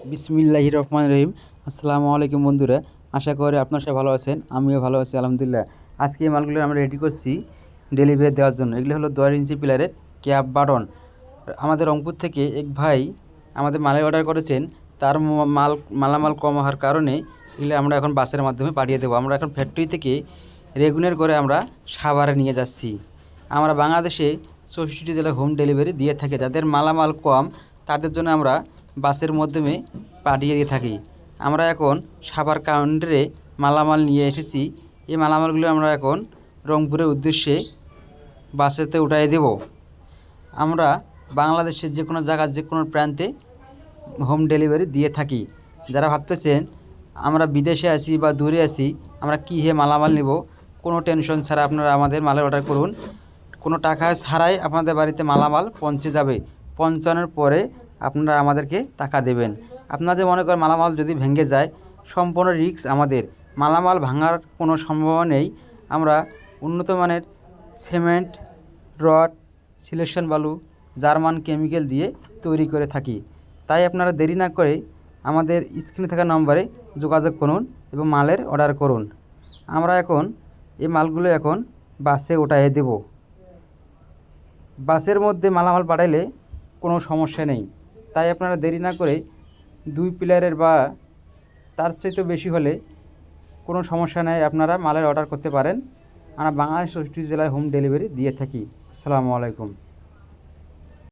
বিসমিল্লাহির রহমানির রহিম। আসসালামু আলাইকুম বন্ধুরা, আশা করি আপনারা সবাই ভালো আছেন। আমিও ভালো আছি আলহামদুলিল্লাহ। আজকে এই মালগুলো আমরা রেডি করছি ডেলিভারি দেওয়ার জন্য। এগুলো হলো 10 ইঞ্চি পিলারের ক্যাপ বাটন। আমাদের রংপুর থেকে এক ভাই আমাদের মালের অর্ডার করেছেন। তার মালামাল কম হওয়ার কারণে এগুলো আমরা এখন বাসের মাধ্যমে পাঠিয়ে দেবো। আমরা এখন ফ্যাক্টরি থেকে রেগুলার করে আমরা সাভারে নিয়ে যাচ্ছি। আমরা বাংলাদেশে 64টি জেলায় হোম ডেলিভারি দিয়ে থাকি। যাদের মালামাল কম তাদের জন্য আমরা বাসের মাধ্যমে পাঠিয়ে দিয়ে থাকি। আমরা এখন সাভার কাউন্টারে মালামাল নিয়ে এসেছি। এই মালামালগুলো আমরা এখন রংপুরের উদ্দেশ্যে বাসেতে উঠাই দেব। আমরা বাংলাদেশের যে কোনো জায়গার যে কোনো প্রান্তে হোম ডেলিভারি দিয়ে থাকি। যারা ভাবতেছেন আমরা বিদেশে আছি বা দূরে আছি, আমরা কী মালামাল নেব, কোনো টেনশন ছাড়া আপনারা আমাদের মালের অর্ডার করুন। কোনো টাকা ছাড়াই আপনাদের বাড়িতে মালামাল পৌঁছে যাবে। পৌঁছানোর পরে আপনারা আমাদেরকে টাকা দেবেন। আপনাদের মনে করেন মালামাল যদি ভেঙে যায়, সম্পূর্ণ রিস্ক আমাদের। মালামাল ভাঙার কোনো সম্ভাবনা নেই। আমরা উন্নত মানের সিমেন্ট, রড, সিলেকশন বালু, জার্মান কেমিক্যাল দিয়ে তৈরি করে থাকি। তাই আপনারা দেরি না করে আমাদের স্ক্রিনে থাকা নম্বরে যোগাযোগ করুন এবং মালের অর্ডার করুন। আমরা এখন এই মালগুলো এখন বাসে উঠাইয়ে দেব। বাসের মধ্যে মালামাল পাঠাইলে কোনো সমস্যা নেই। তাই আপনারা দেরি না করে 2 পিলারের বা তার চাইতেও বেশি হলে কোনো সমস্যা নেই, আপনারা মালের অর্ডার করতে পারেন। আমরা বাংলাদেশ 64 জেলায় হোম ডেলিভারি দিয়ে থাকি। আসসালামু আলাইকুম।